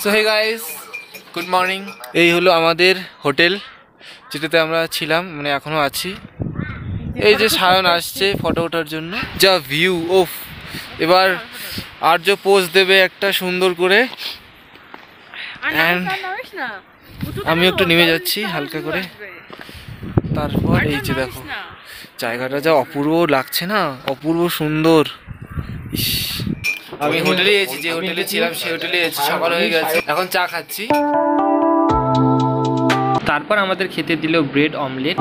So hey guys, good morning. এই হলো আমাদের হোটেল যেটাতে আমরা ছিলাম, মানে এখনো আছি। এই যে সায়ন আসছে ফটো ওঠার জন্য। যা ভিউ! ওফ! এবার আর্য পোজ দেবে একটা সুন্দর করে। অ্যান্ড আমি একটু নেমে যাচ্ছি হালকা করে। তারপর এই যে দেখো জায়গাটা যা অপূর্ব লাগছে না, অপূর্ব সুন্দর। ইস, আমি হোটেলে এসেছি, যে হোটেলে ছিলাম সেই হোটেলে এসেছি। সকাল হয়ে গেছে, এখন চা খাচ্ছি। তারপর আমাদের খেতে দিল ব্রেড অমলেট।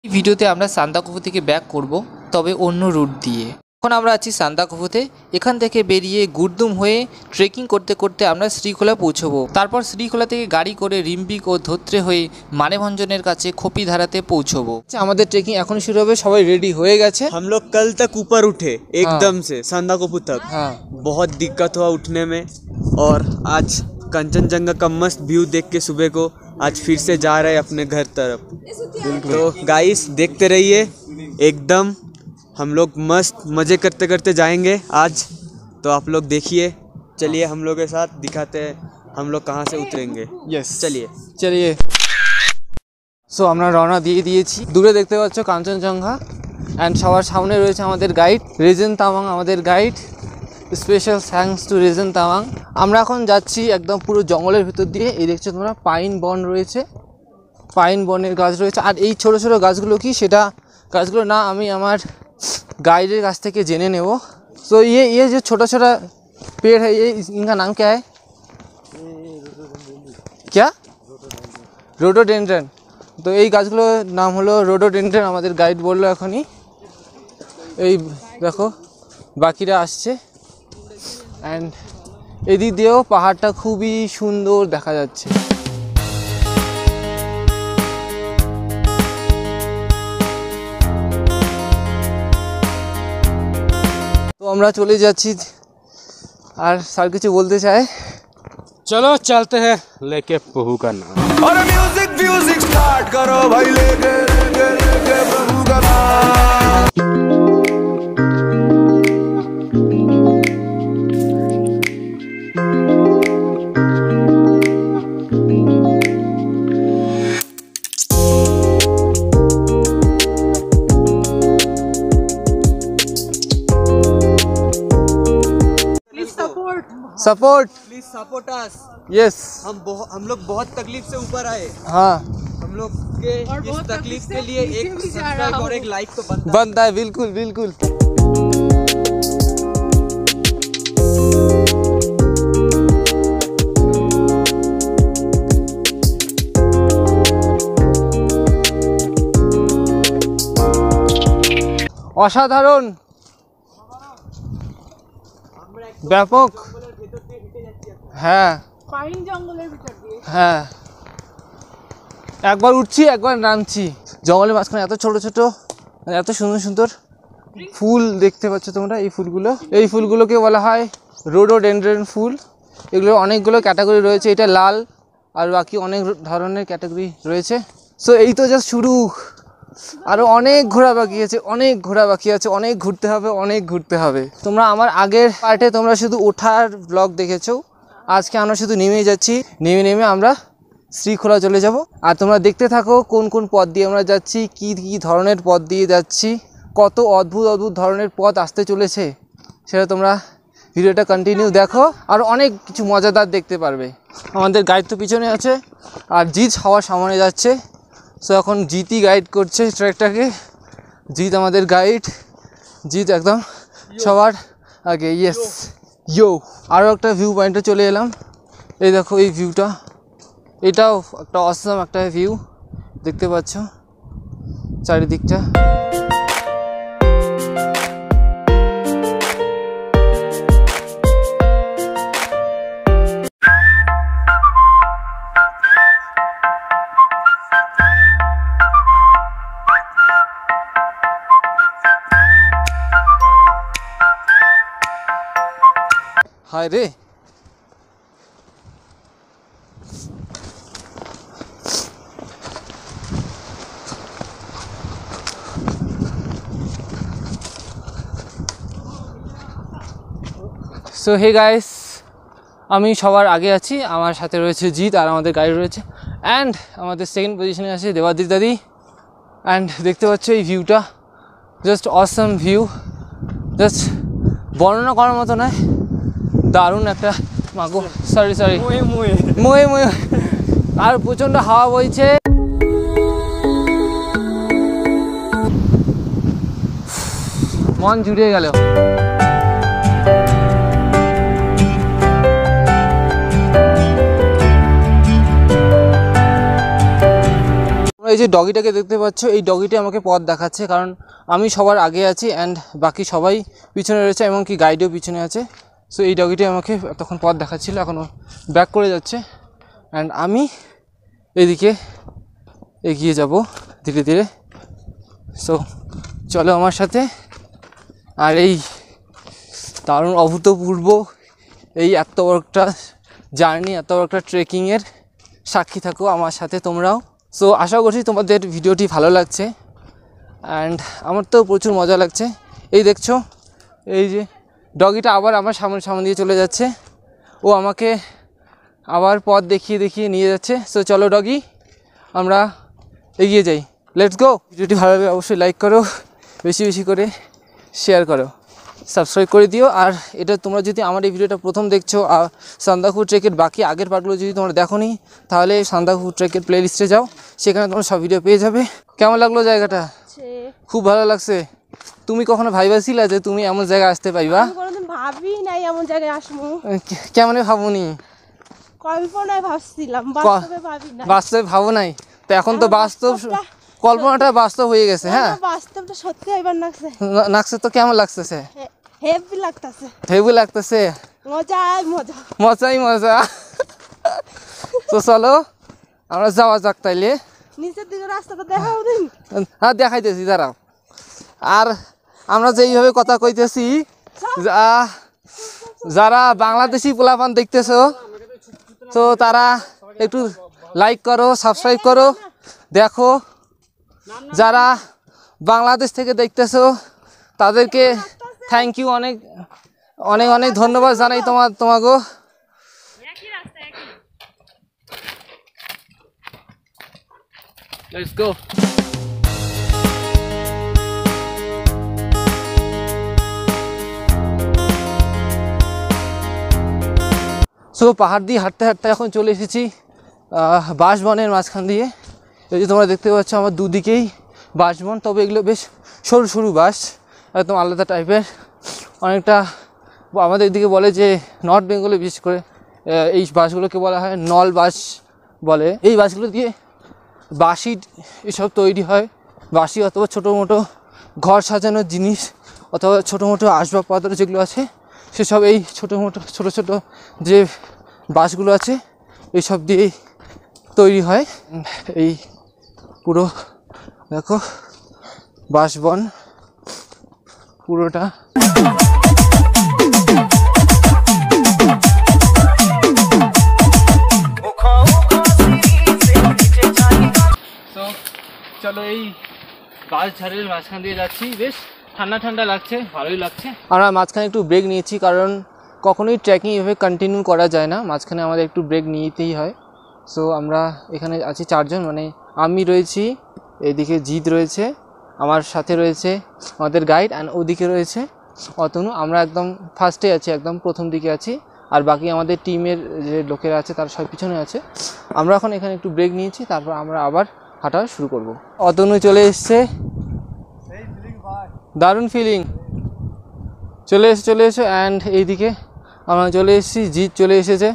এই ভিডিওতে আমরা সান্দাকফু থেকে ব্যাক করব, তবে অন্য রুট দিয়ে। এখন আমরা আছি সান্দাকফুতে। এখান থেকে বেরিয়ে গুরদুম হয়ে ট্রেকিং করতে করতে আমরা শ্রীখোলা পৌঁছবো। তারপর শ্রীখোলা থেকে গাড়ি করে রিম্বিক ও ধোত্রে হয়ে মানেভঞ্জনের কাছে খোপিধারাতে পৌঁছবো। আমাদের ট্রেকিং এখন শুরু হবে, সবাই রেডি হয়ে গেছে। हम लोग कल तक ऊपर उठे एकदम से सांदाकफू तक। बहुत दिक्कत हुआ उठने में, और आज कंचनजंगा का मस्त व्यू देख के सुबह को आज फिर से जा रहे हैं अपने घर तरफ। तो गाइस देखते रहिए, एकदम हम लोग मस्त मज़े करते करते जाएंगे आज। तो आप लोग देखिए, चलिए हम लोग के साथ दिखाते हैं हम लोग कहाँ से उतरेंगे। यस, चलिए। সো আমরা রওনা দিয়ে দিয়েছি। দূরে দেখতে পাচ্ছ কাঞ্চনজঙ্ঘা, অ্যান্ড সবার সামনে রয়েছে আমাদের গাইড রেজেন তাওয়াং। আমাদের guide, special thanks to Rezen Tawang. আমরা এখন যাচ্ছি একদম পুরো জঙ্গলের ভিতর দিয়ে। এই দেখছো তোমরা, পাইন বন রয়েছে, পাইন বনের গাছ রয়েছে। আর এই ছোটো ছোটো গাছগুলো কি, সেটা গাছগুলো না আমি আমার गाइडर काछ থেকে জেনে নেব। सो ये जो छोटा छोटा पेड़ है, ये इनका नाम क्या है? क्या? रोडोडेंड्रन। तो এই গাছগুলোর নাম হলো রোডোডেন্ড্রন। আমাদের গাইড বললো এখনই। এই দেখো বাকিরা আসছে, অ্যান্ড এদিক দিয়েও পাহাড়টা খুবই সুন্দর দেখা যাচ্ছে। আমরা চলে যাচ্ছি, আর স্যার কিছু বলতে চায়। चलो चलते हैं लेके बहू का नाम। और म्यूजिक स्टार्ट करो भाई, लेके बहू का नाम। Support, please support us. Yes, हम लोग बहुत तकलीफ से ऊपर आए। हाँ, हम लोग के इस तकलीफ के लिए एक सब्सक्राइब और एक लाइक तो बनता है। बिल्कुल बिल्कुल। অসাধারণ, ব্যাপক। হ্যাঁ, পাইন জঙ্গলের ভিতর দিয়ে। হ্যাঁ, একবার উঠছি একবার নামছি। জঙ্গলের মাঝখানে এত ছোট ছোট, এত সুন্দর সুন্দর ফুল দেখতে পাচ্ছ তোমরা। এই ফুলগুলোকে বলা হয় রোডোডেন্ড্রন ফুল। এগুলো অনেকগুলো ক্যাটাগরি রয়েছে, এটা লাল, আর বাকি অনেক ধরনের ক্যাটাগরি রয়েছে। সো এই তো জাস্ট শুরু, আরও অনেক ঘোরা বাকি আছে, অনেক ঘুরতে হবে। তোমরা আমার আগের পার্টে তোমরা শুধু ওঠার ব্লগ দেখেছো, আজকে আমরা শুধু নেমেই যাচ্ছি। নেমে আমরা শ্রীখোলা চলে যাব। আর তোমরা দেখতে থাকো কোন কোন পথ দিয়ে আমরা যাচ্ছি, কী ধরনের পথ দিয়ে যাচ্ছি, কত অদ্ভুত ধরনের পথ আসতে চলেছে, সেটা তোমরা ভিডিওটা কন্টিনিউ দেখো, আর অনেক কিছু মজাদার দেখতে পারবে। আমাদের গাইড তো পিছনে আছে, আর জিৎ হওয়ার সামনে যাচ্ছে। সো এখন জিতই গাইড করছে ট্র্যাকটাকে। জিৎ আমাদের গাইড, জিৎ একদম সবার আগে। ইয়েস, ইয়ো। আরও একটা ভিউ পয়েন্টে চলে এলাম। এই দেখো এই ভিউটা, এটাও একটা অসাম একটা ভিউ দেখতে পাচ্ছ চারিদিকটা। हाय रे, সো হে গাইস, আমি সবার আগে আছি, আমার সাথে রয়েছে জিৎ আর আমাদের গাড়ি রয়েছে, অ্যান্ড আমাদের সেকেন্ড পজিশনে আছে দেবাদিত দাদি। অ্যান্ড দেখতে পাচ্ছ এই ভিউটা, জাস্ট অসাম ভিউ, জাস্ট বর্ণনা করার মতো নয়, দারুণ একটা মাগো সরি মুয়ে মুয়ে আর প্রচণ্ড হাওয়া বইছে। মন জুড়িয়ে গেল। এই যে ডগিটাকে দেখতে পাচ্ছ, এই ডগিটা আমাকে পথ দেখাচ্ছে, কারণ আমি সবার আগে আছি অ্যান্ড বাকি সবাই পিছনে রয়েছে, এমনকি গাইডও পিছনে আছে। সো এই ডগিটা আমাকে তখন পথ দেখাচ্ছিল, এখনও ব্যাক করে যাচ্ছে অ্যান্ড আমি এদিকে এগিয়ে যাব ধীরে ধীরে। সো চলো আমার সাথে, আর এই দারুণ অভূতপূর্ব এই এত বড় একটা জার্নি, এত বড় একটা ট্রেকিংয়ের সাক্ষী থাকো আমার সাথে তোমরাও। সো আশা করছি তোমাদের ভিডিওটি ভালো লাগছে অ্যান্ড আমার তো প্রচুর মজা লাগছে। এই দেখছো এই যে ডগিটা আবার আমার সামনে দিয়ে চলে যাচ্ছে, ও আমাকে আবার পথ দেখিয়ে নিয়ে যাচ্ছে। সো চলো ডগি, আমরা এগিয়ে যাই, লেটস গো। ভিডিওটি ভালো লাগলে অবশ্যই লাইক করো, বেশি বেশি করে শেয়ার করো, সাবস্ক্রাইব করে দিও। আর এটা তোমরা যদি আমার এই ভিডিওটা প্রথম দেখছো, সান্দাকফু ট্রেকের বাকি আগের পার্টগুলো যদি তোমরা দেখোনি, তাহলে সান্দাকফু ট্রেকের প্লেলিস্টে যাও, সেখানে তোমরা সব ভিডিও পেয়ে যাবে। কেমন লাগলো জায়গাটা? খুব ভালো লাগছে। তুমি কখনো ভাইবাছিলা যে তুমি এমন জায়গায় আসতে পাইবা? ভাবি নাই এমন জায়গায় আসবো। কেমনে ভাবুনি? কল্পনায় ভাবছিলাম, বাস্তবে ভাবি না। বাস্তবে ভাবো নাই? তো এখন তো বাস্তব, কল্পনাটা বাস্তব হয়ে গেছে। হ্যাঁ, বাস্তবটা সত্যি এবার লাগছে। লাগছে তো কেমন লাগতেছে? হেভি লাগতেছে। হেভি লাগতেছে, মজাই মজা। তো চলো আমরা যাওয়া যাক তাইলে। নিচের দিকে রাস্তাটা দেখাও দিন। হ্যাঁ দেখাইতেছি, দাঁড়াও। আর আমরা যে এইভাবে কথা কইতেছি, যারা বাংলাদেশি পোলাপান দেখতেছো, তো তারা একটু লাইক করো, সাবস্ক্রাইব করো, দেখো। যারা বাংলাদেশ থেকে দেখতেছো তাদেরকে থ্যাংক ইউ, অনেক অনেক অনেক ধন্যবাদ জানাই তোমাকে। Let's go. সো পাহাড় দিয়ে হাঁটতে হাঁটতে এখন চলে এসেছি বাঁশবনের মাঝখান দিয়ে। এই যে তোমরা দেখতে পাচ্ছ আমার দুদিকেই বাঁশবন, তবে এগুলো বেশ সরু সরু বাঁশ, একদম আলাদা টাইপের। অনেকটা আমাদের দিকে বলে যে নর্থ বেঙ্গলে বিশেষ করে এই বাঁশগুলোকে বলা হয় নল বাঁশ বলে। এই বাঁশগুলো দিয়ে বাঁশি এসব তৈরি হয়, বাঁশি অথবা ছোটো মোটো ঘর সাজানোর জিনিস অথবা ছোটো মোটো আসবাবপত্র যেগুলো আছে সেসব এই ছোটো যে বাঁশগুলো আছে এইসব দিয়েই তৈরি হয়। এই পুরো দেখো বাঁশবন পুরোটা। তো চলো এই বাঁশ ঝাড়ের মাঝখান দিয়ে যাচ্ছি, বেশ ঠান্ডা ঠান্ডা লাগছে, ভালোই লাগছে। আমরা মাঝখানে একটু ব্রেক নিয়েছি, কারণ কখনোই ট্রেকিং এভাবে কন্টিনিউ করা যায় না, মাঝখানে আমাদের একটু ব্রেক নিতেই হয়। সো আমরা এখানে আছি চারজন, মানে আমি রয়েছি, এদিকে জিৎ রয়েছে, আমার সাথে রয়েছে আমাদের গাইড, অ্যান্ড ওদিকে রয়েছে অতনু। আমরা একদম ফার্স্টে আছি, একদম প্রথম দিকে আছি, আর বাকি আমাদের টিমের যে লোকেরা আছে তারা সব পিছনে আছে। আমরা এখন এখানে একটু ব্রেক নিয়েছি, তারপর আমরা আবার হাঁটা শুরু করব। অতনু চলে এসছে, দারুণ ফিলিং। চলে এসো অ্যান্ড এইদিকে আমরা চলে এসেছি, জিৎ চলে এসেছে,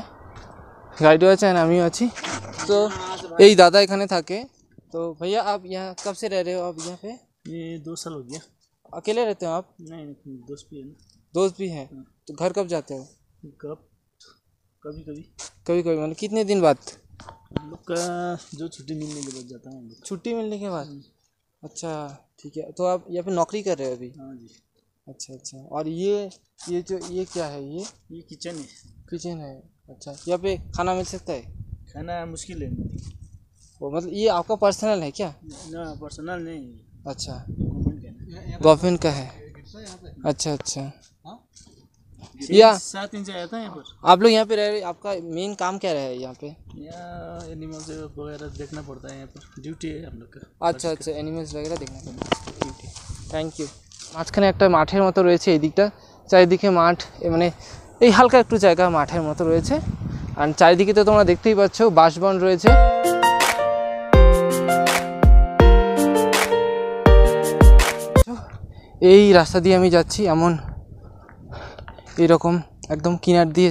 গাইডও আছে অ্যান্ড আমিও আছি। তো এই দাদা এখানে থাকে। तो भैया आप यहाँ कब से रह रहे हो आप यहाँ पे? ये 2 साल हो गया। अकेले रहते हो आप? नहीं, दोस्त भी है ना। दोस्त भी हैं? तो घर कब जाते हो? कभी कभी मतलब कितने दिन बाद? हम लोग का जो छुट्टी मिलने के बाद जाता है। छुट्टी मिलने के बाद? अच्छा ठीक है। तो आप यहाँ पे नौकरी कर रहे हो अभी? हाँ जी। अच्छा। और ये क्या है? ये किचन है। अच्छा, यहाँ पे खाना मिल सकता है? खाना मुश्किल है। वो मतलब ये आपका पर्सनल है क्या? ना, पर्सनल नहीं। अच्छा, गवर्नमेंट का है। अच्छा। या 7 इंच आया था यहाँ पर। आप लोग यहाँ पे रह रहे, आपका मेन काम क्या रहा है यहाँ पे? यहाँ एनिमल्स वगैरह देखना पड़ता है, यहाँ पर ड्यूटी है हम लोग का। আচ্ছা আচ্ছা, অ্যানিমেলস वगैरह देखना पड़ता है। Thank you. মাঝখানে একটা মাঠের মতো রয়েছে এই দিকটা, চারিদিকে মাঠ, মানে এই হালকা একটু জায়গা মাঠের মতো রয়েছে। আর চারিদিকে তো তোমরা দেখতেই পাচ্ছ বাঁশবন রয়েছে। এই রাস্তা দিয়ে আমি যাচ্ছি, এমন এইরকম একদম কিনার দিয়ে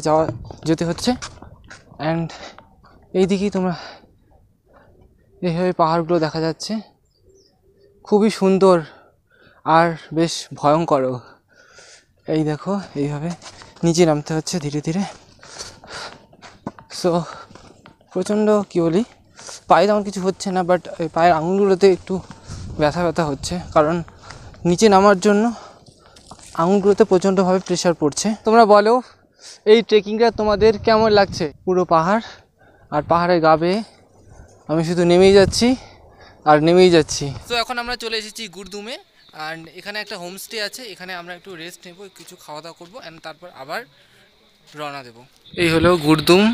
যেতে হচ্ছে। অ্যান্ড এই দিকেই তোমরা এইভাবে পাহাড়গুলো দেখা যাচ্ছে, খুবই সুন্দর আর বেশ ভয়ঙ্করও। এই দেখো এইভাবে নিচে নামতে হচ্ছে ধীরে ধীরে। সো প্রচণ্ড কী বলি, পায়ে তেমন কিছু হচ্ছে না, বাট এই পায়ের আঙুলগুলোতে একটু ব্যথা ব্যথা হচ্ছে, কারণ নিচে নামার জন্য আঙুলগুলোতে প্রচণ্ডভাবে প্রেশার পড়ছে। তোমরা বলো এই ট্রেকিংটা তোমাদের কেমন লাগছে? পুরো পাহাড়, আর পাহাড়ের গা বেয়ে আমি শুধু নেমেই যাচ্ছি আর নেমেই যাচ্ছি। তো এখন আমরা চলে এসেছি গুরদুমে, অ্যান্ড এখানে একটা হোমস্টে আছে, এখানে আমরা একটু রেস্ট নেব, কিছু খাওয়া দাওয়া করবো, অ্যান্ড তারপর আবার রওনা দেব। এই হলো গুরদুম,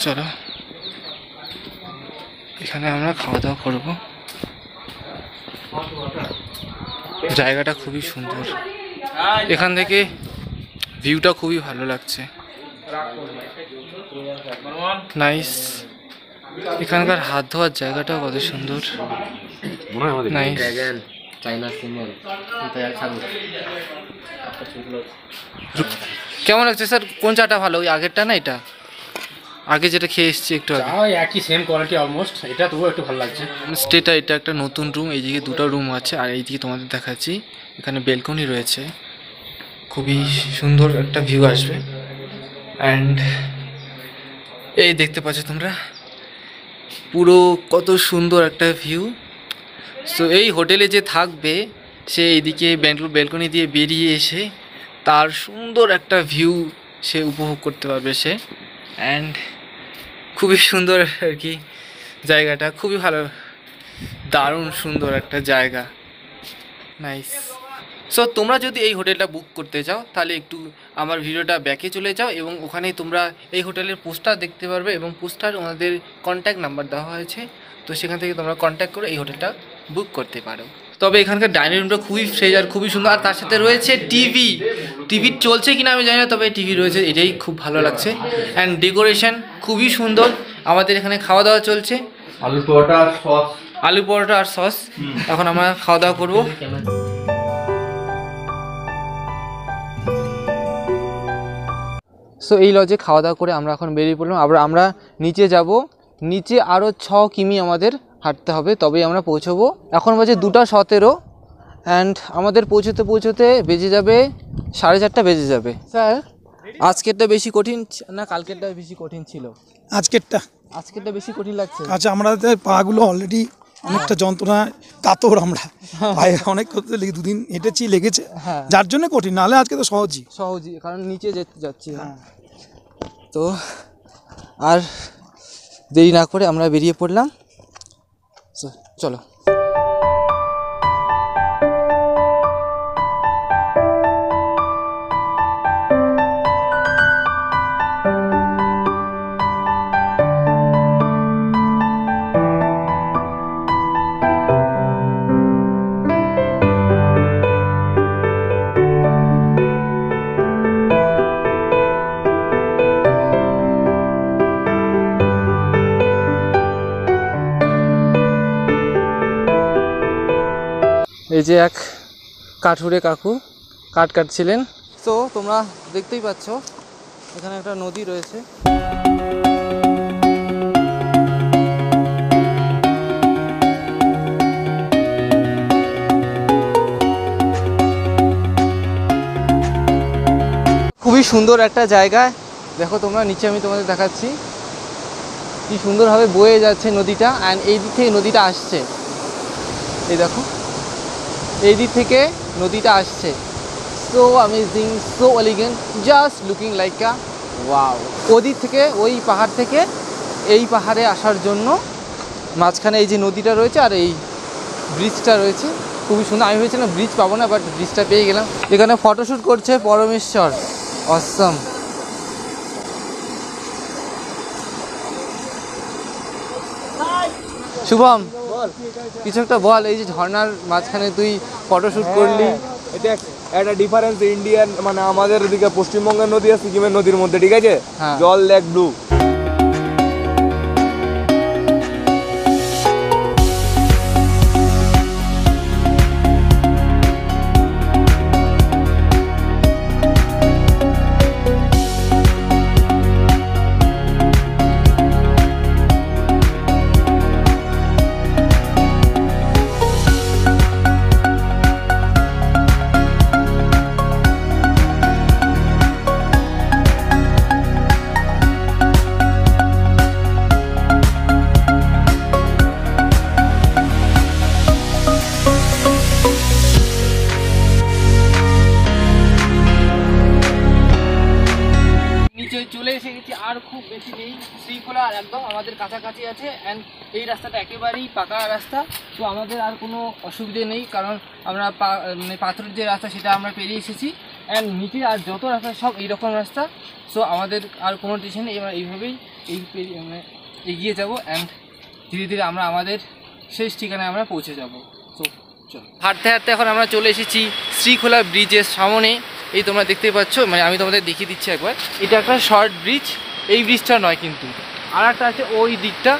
চলো এখানে আমরা খাওয়া দাওয়া করব। জায়গাটা খুবই সুন্দর, এখান থেকে ভিউটা খুবই ভালো লাগছে, নাইস। এখানকার হাত ধোয়ার জায়গাটাও কত সুন্দর, নাইস। কেমন লাগছে স্যার? কোন চাটা ভালো, ওই আগেরটা না এটা? আগে যেটা খেয়ে এসেছি একটু আগে, একই সেম কোয়ালিটি অলমোস্ট, এটা তবুও একটু ভালো লাগছে। স্টেটা এটা একটা নতুন রুম, এইদিকে দুটো রুম আছে, আর এইদিকে তোমাদের দেখাচ্ছি এখানে বেলকনি রয়েছে, খুবই সুন্দর একটা ভিউ আসবে। অ্যান্ড এই দেখতে পাচ্ছ তোমরা পুরো কত সুন্দর একটা ভিউ। সো এই হোটেলে যে থাকবে সে এইদিকে বেলকনি দিয়ে বেরিয়ে এসে তার সুন্দর একটা ভিউ সে উপভোগ করতে পারবে সে। অ্যান্ড খুবই সুন্দর আর কি জায়গাটা, খুবই ভালো, দারুণ সুন্দর একটা জায়গা, নাইস। সো তোমরা যদি এই হোটেলটা বুক করতে চাও তাহলে একটু আমার ভিডিওটা ব্যাকে চলে যাও, এবং ওখানেই তোমরা এই হোটেলের পোস্টার দেখতে পারবে, এবং পোস্টার ওনাদের কন্ট্যাক্ট নাম্বার দেওয়া হয়েছে, তো সেখান থেকে তোমরা কন্ট্যাক্ট করে এই হোটেলটা বুক করতে পারো। তবে এখানকার ডাইনিং রুমটা খুবই ফ্রেশ আর খুবই সুন্দর, আর তার সাথে রয়েছে টিভি চলছে কিনা আমি জানি না, তবে টিভি রয়েছে, এটাই খুব ভালো লাগছে। অ্যান্ড ডেকোরেশন খুবই সুন্দর। আমাদের এখানে খাওয়া দাওয়া চলছে, আলু পরোটা আর সস। এখন আমরা খাওয়া দাওয়া করবো। সো এই লজে খাওয়া দাওয়া করে আমরা এখন বেরিয়ে পড়লাম। আবার আমরা নিচে যাব, নিচে আরও 6 কিমি আমাদের হাঁটতে হবে, তবেই আমরা পৌঁছবো। এখন বাজে 2:17, অ্যান্ড আমাদের পৌঁছতে বেজে যাবে 4:30 বেজে যাবে। স্যার আজকেরটা বেশি কঠিন না কালকেরটা বেশি কঠিন ছিল? আজকেরটা বেশি কঠিন লাগছে। আচ্ছা, আমাদের পাগুলো অলরেডি অনেকটা যন্ত্রণা কাতর, আমরা পায়ে অনেক করতে লেগে 2 দিন হেঁটেছি, লেগেছে, যার জন্য কঠিন, নাহলে আজকে তো সহজই, কারণ নিচে যাচ্ছি। তো আর দেরি না করে আমরা বেরিয়ে পড়লাম, চলো। এই যে এক কাঠুরে কাকু কাঠ কাটছিলেন। তো তোমরা দেখতেই পাচ্ছ এখানে একটা নদী রয়েছে, খুবই সুন্দর একটা জায়গা। দেখো তোমরা নিচে, আমি তোমাদের দেখাচ্ছি কি সুন্দরভাবে বয়ে যাচ্ছে নদীটা, অ্যান্ড এই দিক থেকে নদীটা আসছে, এই দেখো এই দিক থেকে নদীটা আসছে। So amazing, so elegant, just looking like আ ওয়াও। ওদিক থেকে, ওই পাহাড় থেকে এই পাহাড়ে আসার জন্য মাঝখানে এই যে নদীটা রয়েছে আর এই ব্রিজটা রয়েছে, খুবই সুন্দর। আমি ভেবেছিলাম ব্রিজ পাবো না, বাট ব্রিজটা পেয়ে গেলাম। এখানে ফটোশ্যুট করছে পরমেশ্বর, অসম। শুভম কিছু একটা বল, এই যে ঝর্ণার মাঝখানে তুই ফটোশ্যুট করলি, এটা একটা ডিফারেন্স ইন্ডিয়ান মানে আমাদের এদিকে পশ্চিমবঙ্গের নদী আর সিকিমের নদীর মধ্যে, ঠিক আছে? জল লেক ব্লু। চলে এসে গেছি, আর খুব বেশি নেই। শ্রীখোলা আর একদম আমাদের কাছাকাছি আছে। অ্যান্ড এই রাস্তাটা একেবারেই পাকা রাস্তা, তো আমাদের আর কোনো অসুবিধে নেই, কারণ আমরা মানে পাথরের যে রাস্তা সেটা আমরা পেরিয়ে এসেছি। অ্যান্ড নিচে আর যত রাস্তা সব এইরকম রাস্তা, সো আমাদের আর কোনো টেনশন নেই। আমরা এইভাবেই মানে এগিয়ে যাব, অ্যান্ড ধীরে ধীরে আমরা আমাদের শেষ ঠিকানায় আমরা পৌঁছে যাব। সো চলো, হাঁটতে হাঁটতে এখন আমরা চলে এসেছি শ্রীখোলা ব্রিজের সামনে। এই তোমরা দেখতে পাচ্ছ, মানে আমি তোমাদের দেখিয়ে দিচ্ছি একবার। এটা একটা শর্ট ব্রিজ, এই ব্রিজটা নয় কিন্তু, আর একটা আছে ওই দিকটা,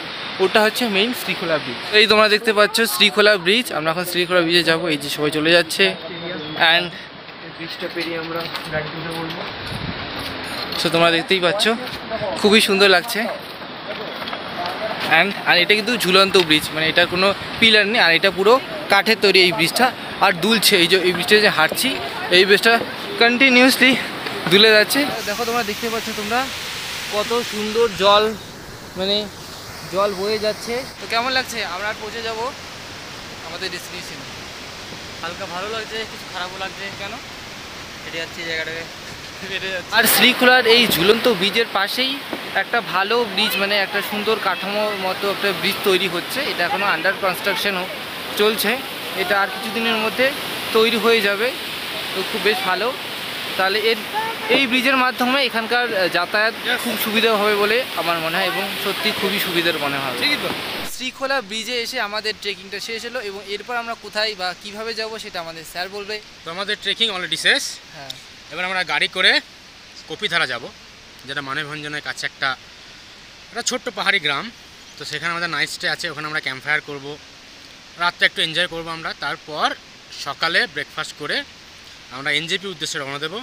ওটা হচ্ছে মেইন শ্রীখোলা ব্রিজ। এই তোমরা দেখতে পাচ্ছ শ্রীখোলা ব্রিজ। আমরা এখন শ্রীখোলা ব্রিজে যাবো। এই যে সবাই চলে যাচ্ছে, অ্যান্ড ব্রিজটা পেরিয়ে আমরা গাড়ি তুলে বলবো। সো তোমরা দেখতেই পাচ্ছ, খুবই সুন্দর লাগছে। আর এটা কিন্তু ঝুলন্ত ব্রিজ, মানে এটার কোনো পিলার নেই, আর এটা পুরো কাঠের তৈরি এই ব্রিজটা। আর দুলছে, এই যে এই ব্রিজটা যে হাঁটছি, এই ব্রিজটা কন্টিনিউসলি দুলে যাচ্ছে। দেখো তোমরা দেখতে পাচ্ছ তোমরা কত সুন্দর জল, মানে জল বয়ে যাচ্ছে। তো কেমন লাগছে? আমরা আর পৌঁছে যাব আমাদের ডেস্টিনেশনে। হালকা ভালো লাগছে, কিছু খারাপও লাগছে। কেন? হেঁটে যাচ্ছি জায়গাটাকে, হেঁটে যাচ্ছি। আর শ্রীখোলার এই ঝুলন্ত ব্রিজের পাশেই একটা ভালো ব্রিজ, মানে একটা সুন্দর কাঠামোর মতো একটা ব্রিজ তৈরি হচ্ছে। এটা এখনও আন্ডার কনস্ট্রাকশনও চলছে, এটা আর কিছুদিনের মধ্যে তৈরি হয়ে যাবে। তো খুব বেশ ভালো। তাহলে এই ব্রিজের মাধ্যমে এখানকার যাতায়াত খুব সুবিধা হবে বলে আমার মনে হয়, এবং সত্যি খুবই সুবিধার মনে হবে। শ্রীখোলা ব্রিজে এসে আমাদের ট্রেকিংটা শেষ হলো, এবং এরপর আমরা কোথায় বা কিভাবে যাব সেটা আমাদের স্যার বলবে। তো আমাদের ট্রেকিং অলরেডি শেষ। হ্যাঁ, এবার আমরা গাড়ি করে কপিধারা যাব, যেটা মানবভঞ্জনের কাছে একটা ছোট্ট পাহাড়ি গ্রাম। তো সেখানে আমাদের নাইট স্টে আছে, ওখানে আমরা ক্যাম্প ফায়ার করবো, রাতটা একটু এনজয় করবো আমরা। তারপর সকালে ব্রেকফাস্ট করে আমরা এনজেপি উদ্দেশ্যে রওনা দেবো।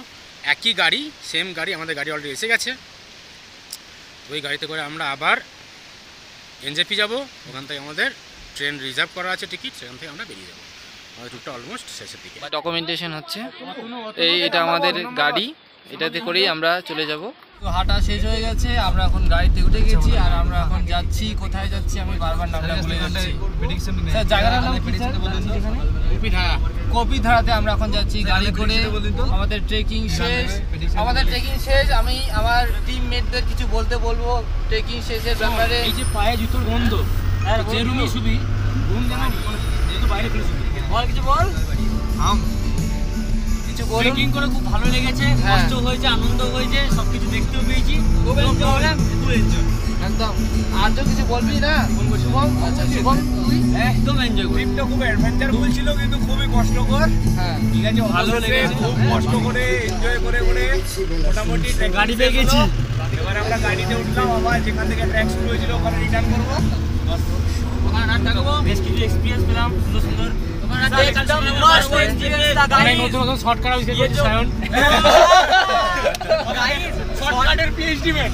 একই গাড়ি, সেম গাড়ি, আমাদের গাড়ি অলরেডি এসে গেছে। ওই গাড়িতে করে আমরা আবার এনজেপি যাব। ওখান থেকে আমাদের ট্রেন রিজার্ভ করা আছে টিকিট, সেখান থেকে আমরা বেরিয়ে যাবো। আমাদের ট্যুরটা অলমোস্ট শেষের দিকে। ডকুমেন্টেশন হচ্ছে, এটা আমাদের গাড়ি, এটাতে করেই আমরা চলে যাব। তো হাঁটা শেষ হয়ে গেছে, আমরা এখন গাড়িতে উঠে গেছি, আর আমরা এখন যাচ্ছি, কোথায় যাচ্ছি আমি বারবার নামটা ভুলে যাচ্ছি। স্যার জায়গাটার নাম কি স্যার? কপিধারা। কপিধারাতে আমরা এখন যাচ্ছি গাড়ি করে। আমাদের ট্রেকিং শেষ, আমি আমার টিমমেটদের কিছু বলতে বলবো ট্রেকিং শেষের ব্যাপারে। এই যে পায়ে জুতোর গন্ধ, যে রুমে শুবি রুম যেন যেহেতু বাইরে ফেলে শুবি। বল কিছু বল। কিছু বলুন। ট্রেকিং করে খুব ভালো লেগেছে, কষ্ট হয়েছে, আনন্দ হয়েছে, সবকিছু দেখতেও পেয়েছি, খুব প্রবলেম, ফুল এনজয়। একদম। আর তো কিছু বলবি না শুভম? আচ্ছা শুভম তুই? একদম এনজয় করি। ট্রিপটা খুব অ্যাডভেঞ্চারফুল ছিল, কিন্তু খুবই কষ্টকর। হ্যাঁ, ঠিক আছে, ভালো লেগেছে, খুব কষ্ট করে এনজয় করে মোটামুটি গাড়ি পেয়ে গেছি। এবার আমরা গাড়িতে উঠলাম, আবার যেখান থেকে ট্র্যাক শুরু হয়েছিল ওখানে রিটার্ন করবো। ওখানে রাত থাকবো, বেশ কিছু এক্সপিরিয়েন্স পেলাম, সুন্দর সুন্দর। নতুন শর্টকাট সায়ন শর্টকাটের পিএইচডি ম্যান।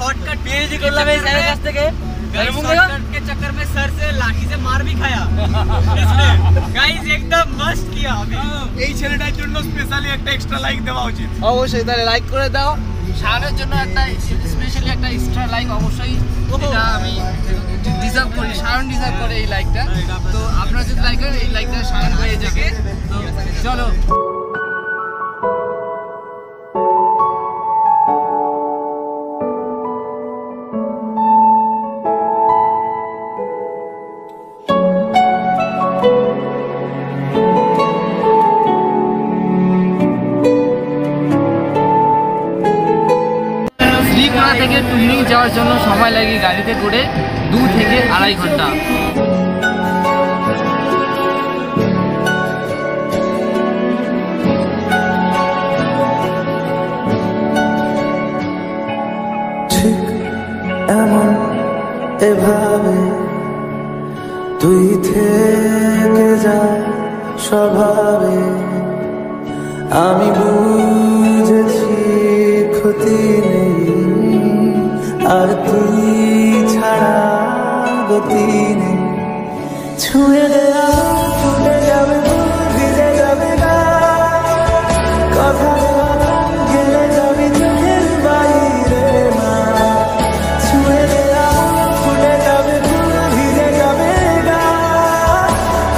शॉर्टकट पीएचडी कर ला मैं सर काछ থেকে शॉर्टकट के चक्कर में सर से लाठी से मार भी खाया इसने गाइस एकदम मस्त किया अभी। এই ছেলেটার জন্য স্পেশালি একটা এক্সট্রা লাইক দেওয়া উচিত। অবশ্যই তাহলে লাইক করে দাও। শাওনের জন্য একটা স্পেশালি একটা এক্সট্রা লাইক অবশ্যই, এটা আমি ডিজার্ভ করি, শাওন ডিজার্ভ করে এই লাইকটা। তো আপনারা যদি লাইক করেন, এই লাইকটা শাওন হয়ে যাবে। তো চলো। যাওয়ার জন্য সময় লাগে গাড়িতে করে 2 থেকে 2.5 ঘন্টা। এমন এভাবে তুই থেকে যা স্বভাবে, আমি বুঝেছি ক্ষতি নেই, আর তুই ছাড়া গতি নেই। ছুঁয়ে দেয়া ছুটে যাবে